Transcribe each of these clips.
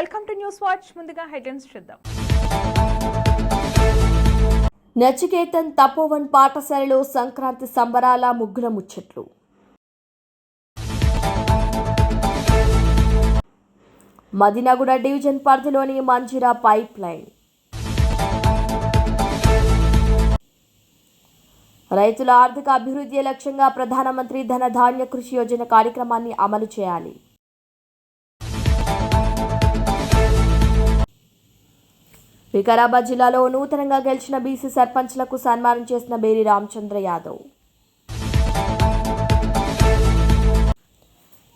Welcome to news watch. ముందుగా headlines చూద్దాం. నచికేతన్ తపోవన్ పాఠశాలలో సంక్రాంతి సంబరాల ముగ్గుల ముచ్చట్లు. మదినగూడ డివిజన్ పరిధిలోని మంజీరా పైప్ లైన్. రైతుల ఆర్థిక అభివృద్ధి లక్ష్యంగా ప్రధానమంత్రి ధన ధాన్య కృషి యోజన కార్యక్రమాన్ని అమలు చేయాలి. వికారాబాద్ జిల్లాలో నూతనంగా గెలిచిన బీసీ సర్పంచ్లకు సన్మానం చేసిన బేరి రామచంద్ర యాదవ్.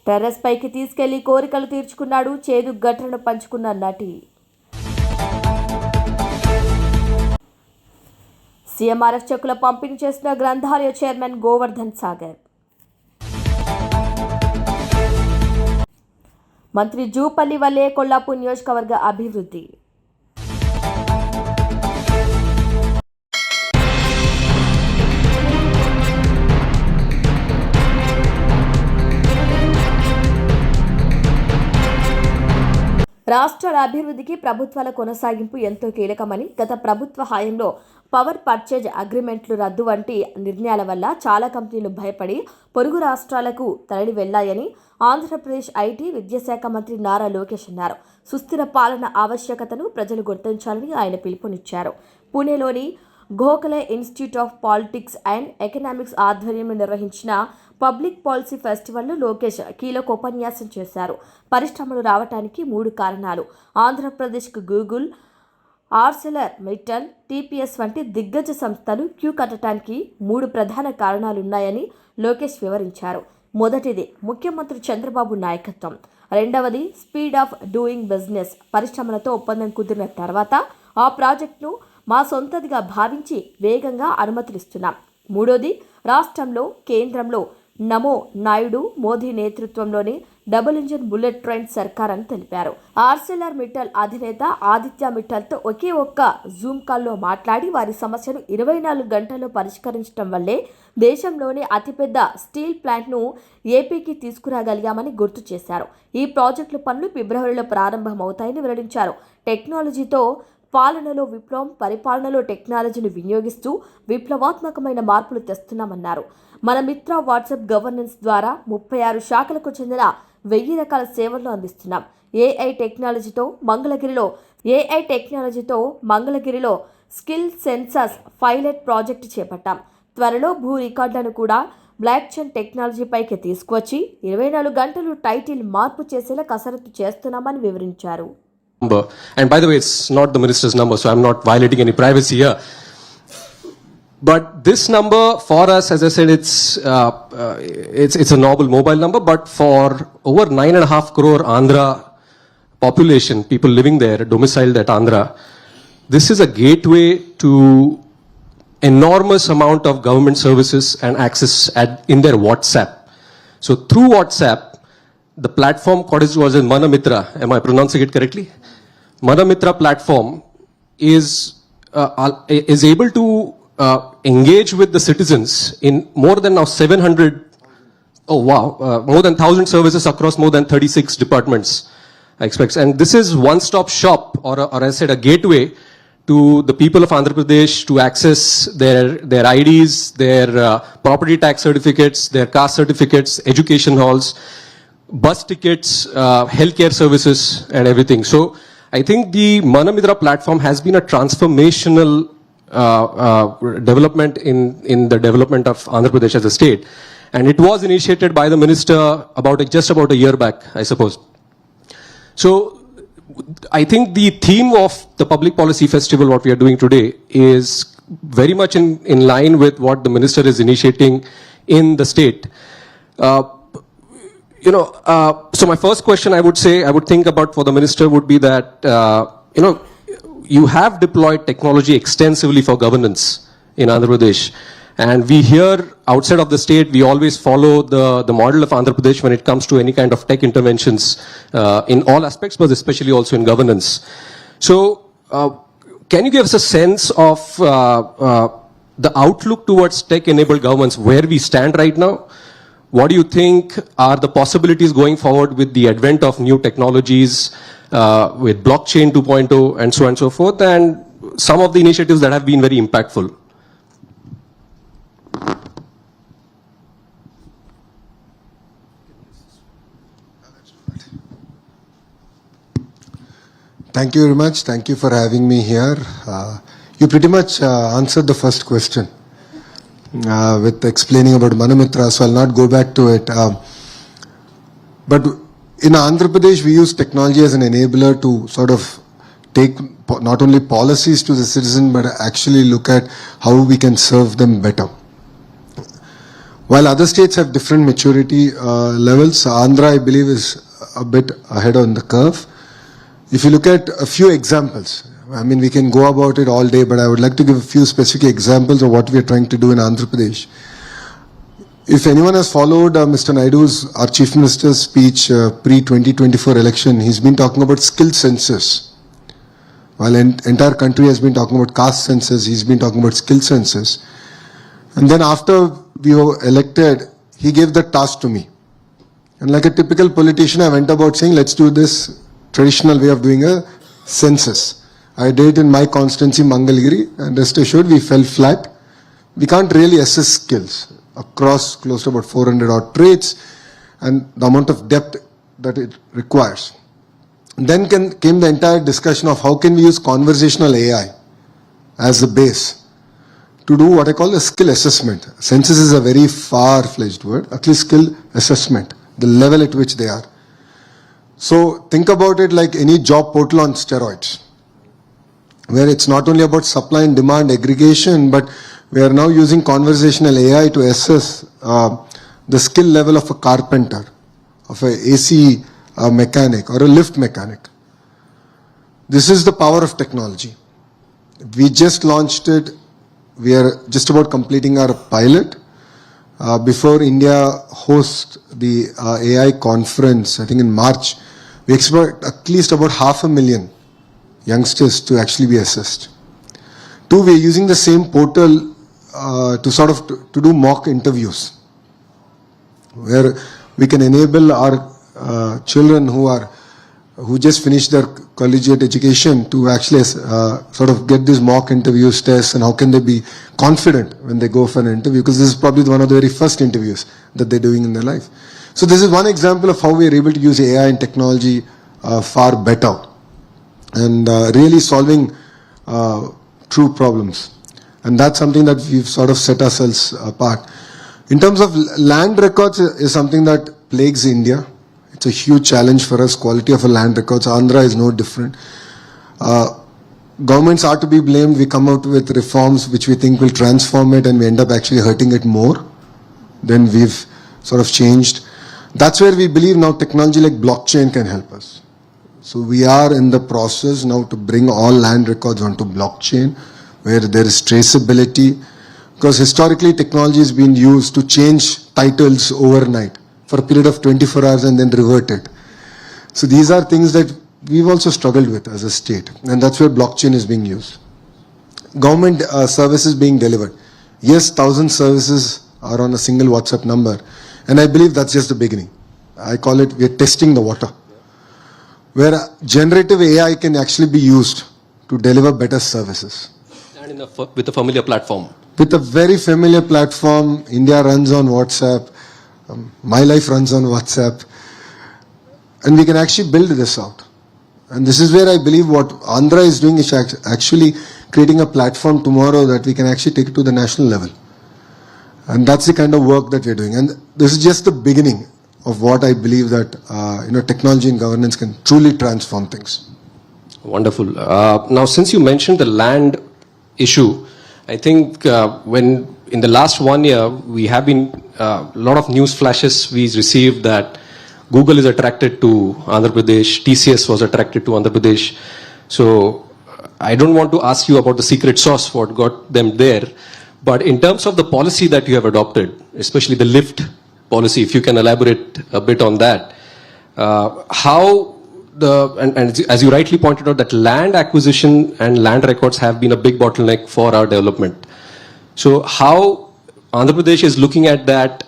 టెర్రస్ పైకి తీసుకెళ్లి కోరికలు తీర్చుకున్నాడు, చేదు ఘటనను పంచుకున్న నటి. సీఎంఆర్ఎఫ్ చెక్కుల పంపిణీ చేసిన గ్రంథాలయ చైర్మన్ గోవర్ధన్ సాగర్. మంత్రి జూపల్లి వల్లే కొల్లాపూర్ నియోజకవర్గ అభివృద్ధి. రాష్ట్రాల అభివృద్ధికి ప్రభుత్వాల కొనసాగింపు ఎంతో కీలకమని, గత ప్రభుత్వ హయాంలో పవర్ పర్చేజ్ అగ్రిమెంట్లు రద్దు వంటి నిర్ణయాల వల్ల చాలా కంపెనీలు భయపడి పొరుగు రాష్ట్రాలకు తరలి వెళ్లాయని ఆంధ్రప్రదేశ్ ఐటీ విద్యాశాఖ మంత్రి నారా లోకేష్ అన్నారు. సుస్థిర పాలన ఆవశ్యకతను ప్రజలు గుర్తించాలని ఆయన పిలుపునిచ్చారు. పూణేలోని Gokhale institute of politics and economics ఆధ్వర్యంలో నిర్వహించిన పబ్లిక్ పాలసీ ఫెస్టివల్లో లోకేష్ కీలక ఉపన్యాసం చేశారు. పరిశ్రమలు రావడానికి 3 కారణాలు. ఆంధ్రప్రదేశ్కు గూగుల్, ఆర్సెలర్ మిట్టల్, టీపీఎస్ వంటి దిగ్గజ సంస్థలు క్యూ కట్టడానికి 3 ప్రధాన కారణాలున్నాయని లోకేష్ వివరించారు. మొదటిది ముఖ్యమంత్రి చంద్రబాబు నాయకత్వం. రెండవది స్పీడ్ ఆఫ్ డూయింగ్ బిజినెస్. పరిశ్రమలతో ఒప్పందం కుదిరిన తర్వాత ఆ ప్రాజెక్టును మా సొంతదిగా భావించి వేగంగా అనుమతులిస్తున్నాం. మూడోది రాష్ట్రంలో, కేంద్రంలో నమో నాయుడు మోదీ నేతృత్వంలోని డబుల్ ఇంజిన్ బుల్లెట్ ట్రైన్ సర్కార్ అని తెలిపారు. ఆర్సెలర్ మిట్టల్ అధినేత ఆదిత్య మిట్టల్తో ఒకే ఒక్క జూమ్ కాల్లో మాట్లాడి వారి సమస్యను 24 గంటల్లో పరిష్కరించడం వల్లే దేశంలోనే అతిపెద్ద స్టీల్ ప్లాంట్ను ఏపీకి తీసుకురాగలిగామని గుర్తు చేశారు. ఈ ప్రాజెక్టుల పనులు ఫిబ్రవరిలో ప్రారంభమవుతాయని వెల్లడించారు. టెక్నాలజీతో పాలనలో విప్లవం, పరిపాలనలో టెక్నాలజీని వినియోగిస్తూ విప్లవాత్మకమైన మార్పులు తెస్తున్నామన్నారు. మన మిత్ర వాట్సాప్ గవర్నెన్స్ ద్వారా 36 శాఖలకు చెందిన 1000 రకాల సేవలను అందిస్తున్నాం. ఏఐ టెక్నాలజీతో మంగళగిరిలో స్కిల్ సెన్సస్ పైలట్ ప్రాజెక్టు చేపట్టాం. త్వరలో భూ రికార్డులను కూడా బ్లాక్ చైన్ టెక్నాలజీపైకి తీసుకువచ్చి 24 గంటలు టైటిల్ మార్పు చేసేలా కసరత్తు చేస్తున్నామని వివరించారు. And by the way, it's not the minister's number, so I'm not violating any privacy here. But this number for us, as I said, it's a normal mobile number, but for over 9.5 crore Andhra population, people living there, domiciled at Andhra, this is a gateway to enormous amount of government services and access in their WhatsApp. So through WhatsApp, the platform was in Manamitra. Am I pronouncing it correctly? Manamitra platform is able to engage with the citizens in more than now 700, more than 1,000 services across more than 36 departments, I expect. And this is one-stop shop, or I said a gateway to the people of Andhra Pradesh to access their IDs, their property tax certificates, their caste certificates, education halls, bus tickets, healthcare services and everything. So I think the Manamitra platform has been a transformational development in the development of Andhra Pradesh as a state, and it was initiated by the minister just about a year back, I suppose. So I think the theme of the public policy festival, what we are doing today, is very much in line with what the minister is initiating in the state. So my first question I would think about for the minister would be that, you have deployed technology extensively for governance in Andhra Pradesh. And we here outside of the state, we always follow the model of Andhra Pradesh when it comes to any kind of tech interventions in all aspects, but especially also in governance. So can you give us a sense of the outlook towards tech-enabled governments, where we stand right now? What do you think are the possibilities going forward with the advent of new technologies? with blockchain 2.0 and so on and so forth, and some of the initiatives that have been very impactful. Thank you very much. Thank you for having me here. You pretty much answered the first question with explaining about Manumitra, so I'll not go back to it. But in Andhra Pradesh, we use technology as an enabler to sort of take not only policies to the citizen, but actually look at how we can serve them better. While other states have different maturity levels, Andhra, I believe, is a bit ahead on the curve. If you look at a few examples, I mean, we can go about it all day, but I would like to give a few specific examples of what we are trying to do in Andhra Pradesh. If anyone has followed Mr. Naidu's, our Chief Minister's speech pre-2024 election, he's been talking about skill census. While entire country has been talking about caste census, he's been talking about skill census. And then after we were elected, he gave the task to me. And like a typical politician, I went about saying, let's do this traditional way of doing a census. I did it in my constituency, Mangalgiri, and rest assured we fell flat. We can't really assess skills across close to about 400 odd traits and the amount of depth that it requires. Then came the entire discussion of how can we use conversational AI as the base to do what I call a skill assessment. Census is a very far-fledged word, at least skill assessment, the level at which they are. So think about it like any job portal on steroids, where it's not only about supply and demand aggregation, but we are now using conversational AI to assess the skill level of a carpenter, of a AC mechanic or a lift mechanic. This is the power of technology. We just launched it. We are just about completing our pilot. Before India hosts the AI conference, I think in March, we expect at least about 500,000 youngsters to actually be assessed. Two, we are using the same portal to do mock interviews, where we can enable our children who just finished their collegiate education to actually sort of get these mock interviews, tests, and how can they be confident when they go for an interview, because this is probably one of the very first interviews that they're doing in their life. So this is one example of how we are able to use AI and technology far better and really solving true problems. And that's something that we've sort of set ourselves apart. In terms of land records is something that plagues India. It's a huge challenge for us. Quality of a land records. Andhra is no different. Governments are to be blamed. We come out with reforms which we think will transform it, and we end up actually hurting it more than we've sort of changed. That's where we believe now technology like blockchain can help us. So we are in the process now to bring all land records onto blockchain, where there is traceability, because historically technology has been used to change titles overnight for a period of 24 hours and then revert it. So these are things that we've also struggled with as a state, and that's where blockchain is being used. Government services being delivered. Yes, 1,000 services are on a single WhatsApp number, and I believe that's just the beginning. I call it, we're testing the water, where generative AI can actually be used to deliver better services. And with a familiar platform. With a very familiar platform. India runs on WhatsApp. My life runs on WhatsApp. And we can actually build this out. And this is where I believe what Andhra is doing is actually creating a platform tomorrow that we can actually take it to the national level. And that's the kind of work that we're doing. And this is just the beginning of what I believe that technology and governance can truly transform things. Wonderful. Now, since you mentioned the land issue, I think when in the last 1 year, we have been a lot of news flashes we received that Google is attracted to Andhra Pradesh, TCS was attracted to Andhra Pradesh. So I don't want to ask you about the secret sauce, what got them there. But in terms of the policy that you have adopted, especially the lift policy, if you can elaborate a bit on that, and as you rightly pointed out, that land acquisition and land records have been a big bottleneck for our development. So how Andhra Pradesh is looking at that,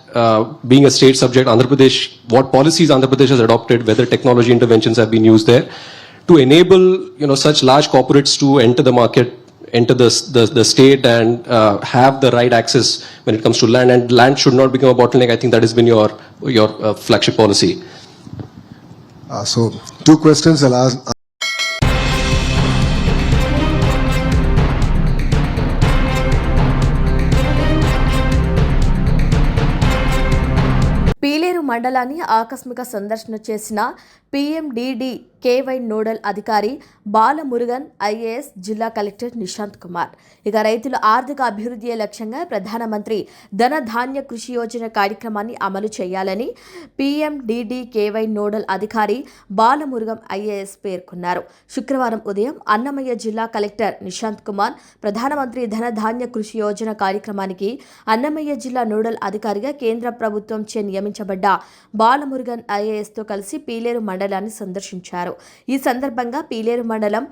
being a state subject, Andhra Pradesh, what policies Andhra Pradesh has adopted, whether technology interventions have been used there, to enable, such large corporates to enter the market, enter the state, and have the right access when it comes to land, and land should not become a bottleneck. I think that has been your flagship policy. So, two questions I'll ask. Pileru మండలాన్ని ఆకస్మిక సందర్శన చేసిన PMDD-KY nodal అధికారి Balamurugan IAS, జిల్లా collector Nishant Kumar. ఇక రైతుల ఆర్థిక అభివృద్ధియే లక్ష్యంగా ప్రధానమంత్రి ధనధాన్య కృషి యోజన కార్యక్రమాన్ని అమలు చేయాలని PMDD-KY నోడల్ అధికారి బాలమురుగన్ ఐఏఎస్ పేర్కొన్నారు. శుక్రవారం ఉదయం అన్నమయ్య జిల్లా కలెక్టర్ నిశాంత్ కుమార్ ప్రధానమంత్రి ధనధాన్య కృషి యోజన కార్యక్రమానికి అన్నమయ్య జిల్లా నోడల్ అధికారిగా కేంద్ర ప్రభుత్వం చే నియమించబడ్డ బాలమురుగన్ ఐఏఎస్తో కలిసి పీలేరు మండలాన్ని సందర్శించారు. ఈ సందర్భంగా పీలేరు మండలం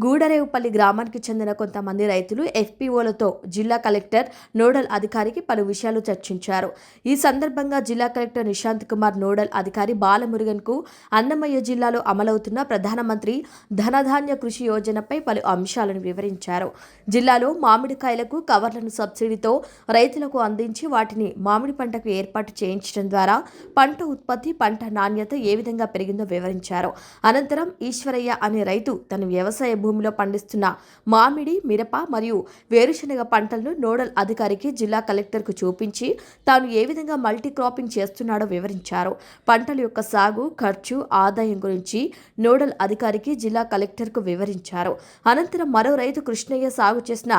గూడరేవుపల్లి గ్రామానికి చెందిన కొంతమంది రైతులు FPOలతో జిల్లా కలెక్టర్ నోడల్ అధికారికి పలు విషయాలు చర్చించారు. ఈ సందర్భంగా జిల్లా కలెక్టర్ నిశాంత్ కుమార్ నోడల్ అధికారి బాలమురుగన్కు అన్నమయ్య జిల్లాలో అమలవుతున్న ప్రధానమంత్రి ధనధాన్య కృషి యోజనపై పలు అంశాలను వివరించారు. జిల్లాలో మామిడికాయలకు కవర్లను సబ్సిడీతో రైతులకు అందించి వాటిని మామిడి పంటకు ఏర్పాటు చేయించడం ద్వారా పంట ఉత్పత్తి, పంట నాణ్యత ఏ విధంగా పెరిగిందో వివరించారు. అనంతరం ఈశ్వరయ్య అనే రైతు తన వ్యవసాయ భూమిలో పండిస్తున్న మామిడి, మిరప మరియు వేరుశనగ పంటలను నోడల్ అధికారికి జిల్లా కలెక్టర్కు చూపించి తాను ఏ విధంగా మల్టీ క్రాపింగ్ చేస్తున్నాడో వివరించారు. పంటల యొక్క సాగు, ఖర్చు, ఆదాయం గురించి నోడల్ అధికారికి జిల్లా కలెక్టర్కు వివరించారు. అనంతరం మరో రైతు కృష్ణయ్య సాగు చేసిన,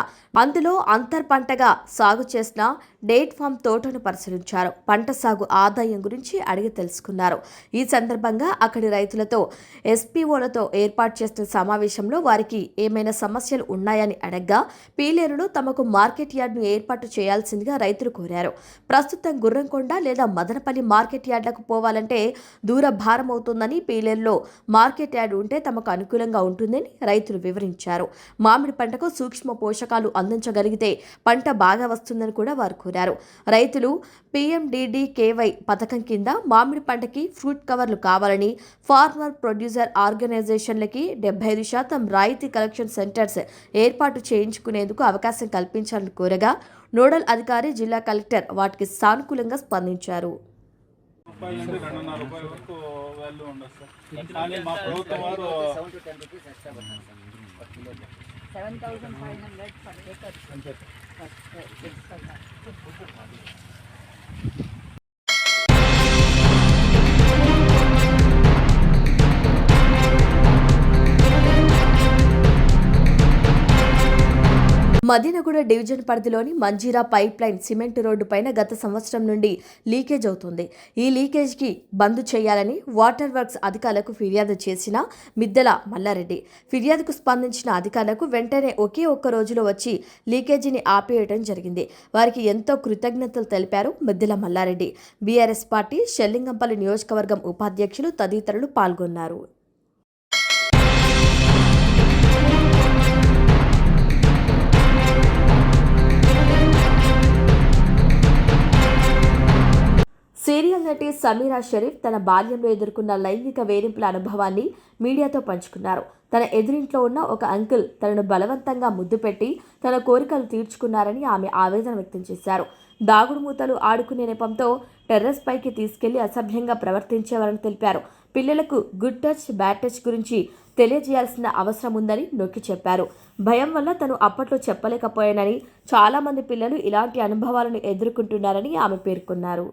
అందులో అంతర్ పంటగా సాగు చేసిన డేట్ ఫామ్ తోటను పరిశీలించారు. పంట సాగు ఆదాయం గురించి అడిగి తెలుసుకున్నారు. ఈ సందర్భంగా అక్కడి రైతులతో SPOలతో ఏర్పాటు చేసిన సమావేశంలో వారికి ఏమైనా సమస్యలు ఉన్నాయని అడగ్గా పీలేరులో తమకు మార్కెట్ యార్డ్ను ఏర్పాటు చేయాల్సిందిగా రైతులు కోరారు. ప్రస్తుతం గుర్రంకొండ లేదా మదనపల్లి మార్కెట్ యార్డులకు పోవాలంటే దూర భారం అవుతుందని, పీలేరులో మార్కెట్ యార్డ్ ఉంటే తమకు అనుకూలంగా ఉంటుందని రైతులు వివరించారు. మామిడి పంటకు సూక్ష్మ పోషకాలు అందించగలిగితే పంట బాగా వస్తుందని కూడా వారు కోరారు. రైతులు PMDD-KY పథకం కింద మామిడి పంటకి ఫ్రూట్ కవర్లు కావాలని, ఫార్మర్ ప్రొడ్యూసర్ ఆర్గనైజేషన్లకి 75% రాయితీ కలెక్షన్ సెంటర్స్ ఏర్పాటు చేయించుకునేందుకు అవకాశం కల్పించాలని కోరగా నోడల్ అధికారి, జిల్లా కలెక్టర్ వాటికి సానుకూలంగా స్పందించారు. మదీనగూడ డివిజన్ పరిధిలోని Manjira pipeline cement road పైన గత సంవత్సరం నుండి లీకేజ్ అవుతుంది. ఈ లీకేజ్కి బంద్ చేయాలని వాటర్ వర్క్స్ అధికారులకు ఫిర్యాదు చేసిన మిద్దెల మల్లారెడ్డి. ఫిర్యాదుకు స్పందించిన అధికారులకు వెంటనే ఒకే ఒక్క రోజులో వచ్చి లీకేజీని ఆపేయడం జరిగింది. వారికి ఎంతో కృతజ్ఞతలు తెలిపారు మిద్దెల మల్లారెడ్డి. బీఆర్ఎస్ పార్టీ షెల్లింగంపల్లి నియోజకవర్గం ఉపాధ్యక్షులు తదితరులు పాల్గొన్నారు. సీరియల్ నటి సమీరా షరీఫ్ తన బాల్యంలో ఎదుర్కొన్న లైంగిక వేధింపుల అనుభవాన్ని మీడియాతో పంచుకున్నారు. తన ఎదురింట్లో ఉన్న ఒక అంకుల్ తనను బలవంతంగా ముద్దు పెట్టి తన కోరికలు తీర్చుకున్నారని ఆమె ఆవేదన వ్యక్తం చేశారు. దాగుడు మూతలు ఆడుకునే నెపంతో టెర్రస్ పైకి తీసుకెళ్లి అసభ్యంగా ప్రవర్తించేవారని తెలిపారు. పిల్లలకు గుడ్ టచ్, బ్యాడ్ టచ్ గురించి తెలియజేయాల్సిన అవసరం ఉందని నొక్కి చెప్పారు. భయం వల్ల తను అప్పట్లో చెప్పలేకపోయానని, చాలా మంది పిల్లలు ఇలాంటి అనుభవాలను ఎదుర్కొంటున్నారని ఆమె పేర్కొన్నారు.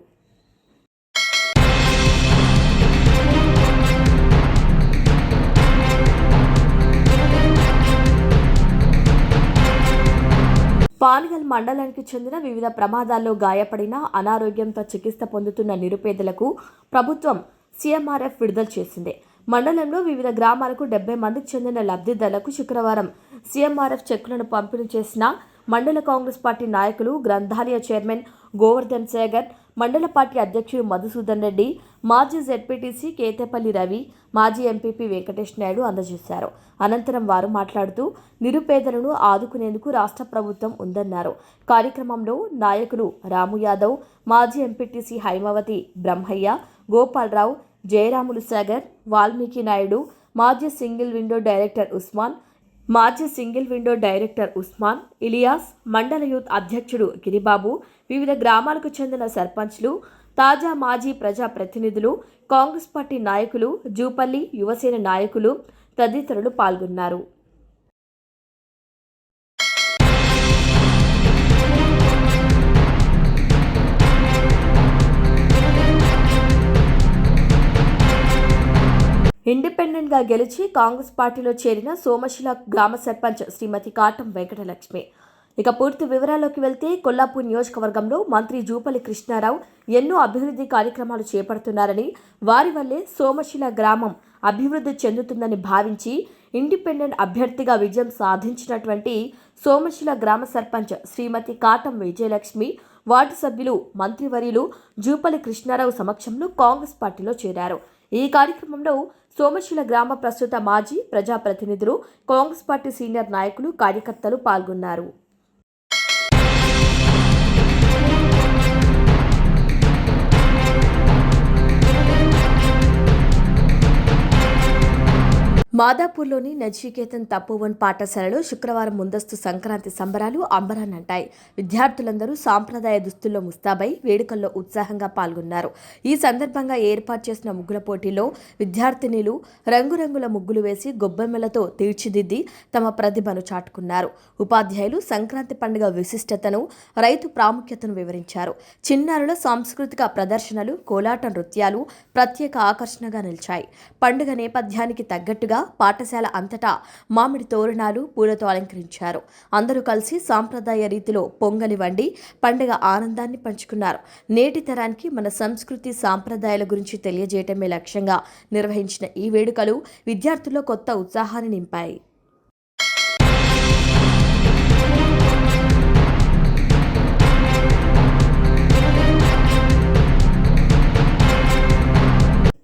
పానగల్ మండలానికి చెందిన వివిధ ప్రమాదాల్లో గాయపడిన, అనారోగ్యంతో చికిత్స పొందుతున్న నిరుపేదలకు ప్రభుత్వం CMRF విడుదల చేసింది. మండలంలో వివిధ గ్రామాలకు 70 మందికి చెందిన లబ్ధిదారులకు శుక్రవారం CMRF చెక్కులను పంపిణీ చేసిన మండల కాంగ్రెస్ పార్టీ నాయకులు, గ్రంథాలయ చైర్మన్ గోవర్ధన్ సాగర్, మండల పార్టీ అధ్యక్షుడు మధుసూదన్ రెడ్డి, మాజీ ZPTC కేతేపల్లి రవి, మాజీ MPP వెంకటేష్ నాయుడు అందజేశారు. అనంతరం వారు మాట్లాడుతూ నిరుపేదలను ఆదుకునేందుకు రాష్ట్ర ప్రభుత్వం ఉందన్నారు. కార్యక్రమంలో నాయకులు రాము యాదవ్, మాజీ ఎంపీటీసీ హైమావతి బ్రహ్మయ్య, గోపాలరావు, జయరాములు సాగర్, వాల్మీకి నాయుడు, మాజీ single window director Usman, Ilyas, మండల యూత్ అధ్యక్షుడు గిరిబాబు, వివిధ గ్రామాలకు చెందిన సర్పంచ్లు, తాజా మాజీ ప్రజాప్రతినిధులు, కాంగ్రెస్ పార్టీ నాయకులు, జూపల్లి యువసేన నాయకులు తదితరులు పాల్గొన్నారు. ఇండిపెండెంట్గా గెలిచి కాంగ్రెస్ పార్టీలో చేరిన సోమశిల గ్రామ సర్పంచ్ శ్రీమతి కాటం వెంకటలక్ష్మి. ఇక పూర్తి వివరాల్లోకి వెళ్తే కొల్లాపూర్ నియోజకవర్గంలో మంత్రి జూపల్లి కృష్ణారావు ఎన్నో అభివృద్ధి కార్యక్రమాలు చేపడుతున్నారని, వారి వల్లే సోమశిల గ్రామం అభివృద్ధి చెందుతుందని భావించి ఇండిపెండెంట్ అభ్యర్థిగా విజయం సాధించినటువంటి సోమశిల గ్రామ సర్పంచ్ శ్రీమతి కాటం విజయలక్ష్మి వార్డు సభ్యులు మంత్రివర్యులు జూపల్లి కృష్ణారావు సమక్షంలో కాంగ్రెస్ పార్టీలో చేరారు. ఈ కార్యక్రమంలో సోమశిల గ్రామ ప్రస్తుత మాజీ ప్రజాప్రతినిధులు, కాంగ్రెస్ పార్టీ సీనియర్ నాయకులు, కార్యకర్తలు పాల్గొన్నారు. మాదాపూర్లోని నచికేతన్ తపోవన్ పాఠశాలలో శుక్రవారం ముందస్తు సంక్రాంతి సంబరాలు అంబరాన్నంటాయి. విద్యార్థులందరూ సాంప్రదాయ దుస్తుల్లో ముస్తాబై వేడుకల్లో ఉత్సాహంగా పాల్గొన్నారు. ఈ సందర్భంగా ఏర్పాటు చేసిన ముగ్గుల పోటీలో విద్యార్థినిలు రంగురంగుల ముగ్గులు వేసి గొబ్బెమ్మలతో తీర్చిదిద్ది తమ ప్రతిభను చాటుకున్నారు. ఉపాధ్యాయులు సంక్రాంతి పండుగ విశిష్టతను, రైతు ప్రాముఖ్యతను వివరించారు. చిన్నారుల సాంస్కృతిక ప్రదర్శనలు, కోలాట నృత్యాలు ప్రత్యేక ఆకర్షణగా నిలిచాయి. పండుగ నేపథ్యానికి తగ్గట్టుగా పాఠశాల అంతటా మామిడి తోరణాలు, పూలతో అలంకరించారు. అందరూ కలిసి సాంప్రదాయ రీతిలో పొంగలి వండి పండుగ ఆనందాన్ని పంచుకున్నారు. నేటి తరానికి మన సంస్కృతి సాంప్రదాయాల గురించి తెలియజేయటమే లక్ష్యంగా నిర్వహించిన ఈ వేడుకలు విద్యార్థుల్లో కొత్త ఉత్సాహాన్ని నింపాయి.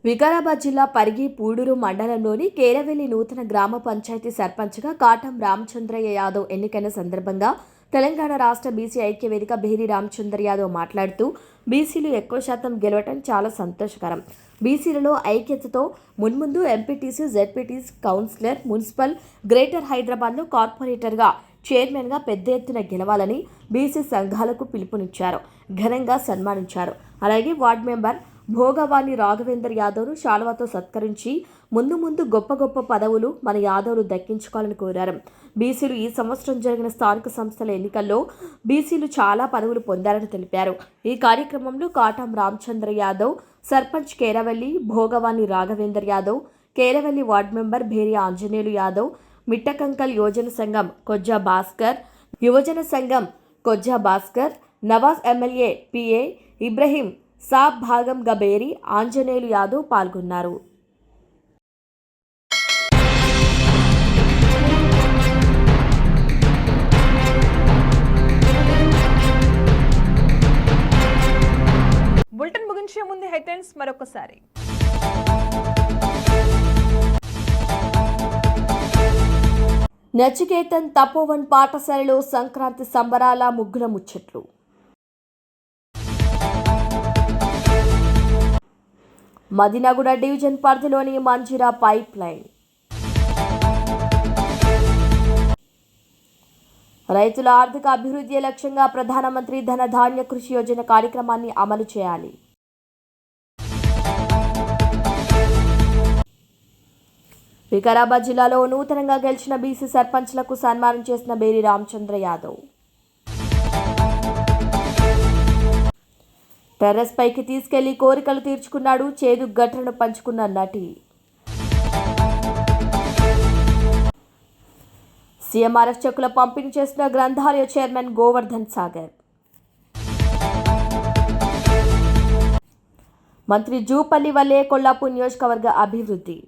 వికారాబాద్ జిల్లా పరిగి పూడూరు మండలంలోని కేరవెల్లి నూతన గ్రామ పంచాయతీ సర్పంచ్గా కాటం రామచంద్రయ్య యాదవ్ ఎన్నికైన సందర్భంగా తెలంగాణ రాష్ట్ర బీసీ ఐక్యవేదిక బేరి రామచంద్ర యాదవ్ మాట్లాడుతూ బీసీలు ఎక్కువ శాతం గెలవటం చాలా సంతోషకరం. బీసీలలో ఐక్యతతో మున్ముందు MPTC, ZPTC, councillor, municipal, greater హైదరాబాద్లో కార్పొరేటర్గా, చైర్మన్గా పెద్ద ఎత్తున గెలవాలని బీసీ సంఘాలకు పిలుపునిచ్చారు. ఘనంగా సన్మానించారు. అలాగే వార్డు మెంబర్ భోగవాణి రాఘవేందర్ యాదవ్ను శాలువాతో సత్కరించి ముందు ముందు గొప్ప గొప్ప పదవులు మన యాదవ్లు దక్కించుకోవాలని కోరారు. బీసీలు ఈ సంవత్సరం జరిగిన స్థానిక సంస్థల ఎన్నికల్లో బీసీలు చాలా పదవులు పొందారని తెలిపారు. ఈ కార్యక్రమంలో కాటం రామచంద్ర యాదవ్, సర్పంచ్ కేరవెల్లి భోగవాణి రాఘవేందర్ యాదవ్, కేరవెల్లి వార్డు మెంబర్ భేరి ఆంజనేయులు యాదవ్, మిట్టకంకల్ యువజన సంఘం కొజ్జా భాస్కర్, యువజన సంఘం కొజ్జా భాస్కర్, నవాజ్ ఎమ్మెల్యే పిఏ ఇబ్రహీం సాబ్ భాగం గబేరి ఆంజనేయులు యాదవ్ పాల్గొన్నారు. బులెటిన్ ముగించే ముందు హెడ్లైన్స్ మరొకసారి. నచికేతన్ తపోవన్ పాఠశాలలో సంక్రాంతి సంబరాల ముగ్గుల ముచ్చట్లు. మదినగూడ డివిజన్ పరిధిలోని మంజిరా పైప్ లైన్. రైతుల ఆర్థిక అభివృద్ధి లక్ష్యంగా ప్రధానమంత్రి ధన ధాన్య కృషి యోజన కార్యక్రమాన్ని అమలు చేయాలి. వికారాబాద్ జిల్లాలో నూతనంగా గెలిచిన బీసీ సర్పంచ్లకు సన్మానం చేసిన బేరి రామచంద్ర యాదవ్. టెర్రస్ పైకి తీసుకెళ్లి కోరికలు తీర్చుకున్నాడు, చేదు ఘటనను పంచుకున్న నటి. సీఎంఆర్ఎఫ్ చెక్కుల పంపిణీ చేసిన గ్రంథాలయ చైర్మన్ గోవర్ధన్ సాగర్. మంత్రి జూపల్లి వల్లే కొల్లాపూర్ నియోజకవర్గ అభివృద్ధి.